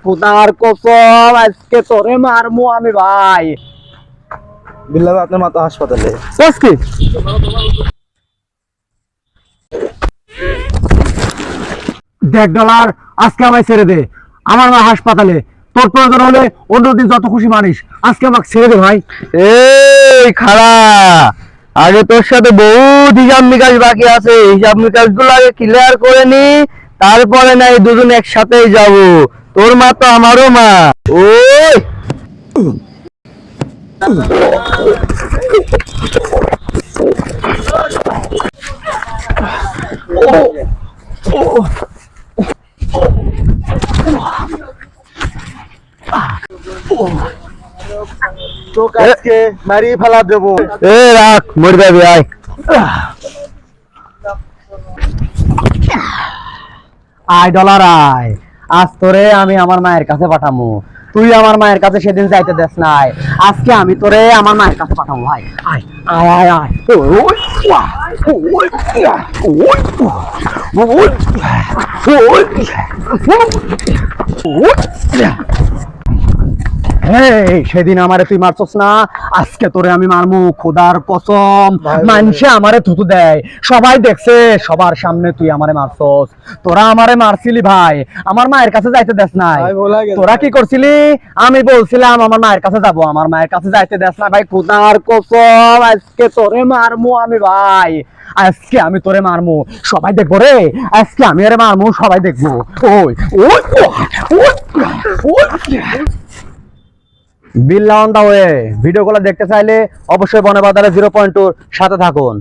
খোদার কসম আজকে তোরে মারমু আমি ভাই। বিল্লাহ ভাই, আপনার মাথা হাসপাতালে। আজকে দেখ ডলার, আজকে আমায় ছেড়ে দে। আমার মা হাসপাতালে, তোর প্রয়োজন হলে অন্যদিন যত খুশি মানিস, আজকে আমাকে ছেড়ে দে ভাই। এই খাড়া, আগে তোর সাথে বহুত হিসাব নিকাশ বাকি আছে, হিসাব নিকাশ গুলো আগে ক্লিয়ার করে নি, তারপরে না এই দুজন একসাথেই যাব। তোর মা তো আমারও মা। ওই তোকে আজকে মারিয়ে ফেলা দেবো। এ রাখ, মরে যাবি, আয়। আয় ডলার আয়, আজ তোরে আমি আমার মায়ের কাছে পাঠামু। তুই আমার মায়ের কাছে সেদিন যাইতে দেস নাই, আজকে আমি তোরে আমার মায়ের কাছে পাঠাবো। ভাই আয় আয় আয় আয়। সেদিন আমারে তুই মারছস না, আজকে তোরে আমি মারমু খোদার কসম। মানুষে আমারে থুতু দেয়, সবাই দেখছে, সবার সামনে তুই আমারে মারছস। তোরা আমারে মারছিলি ভাই, আমার মায়ের কাছে যাইতে দেস নাই। তোরা কি করছিলি? আমি বলছিলাম আমার মায়ের কাছে যাব, আমার মায়ের কাছে যাইতে দেস না ভাই। খোদার কসম আজকে তোরে মারমু আমি ভাই, আজকে আমি তোরে মারমু, সবাই দেখবো রে। আজকে আমি আরে মারমু, সবাই দেখবো। ওই ওই বিল্লাহ অন দা ওয়ে। ভিডিওগুলো দেখতে চাইলে অবশ্যই বনে বাজারে 0.2 সাথে থাকুন।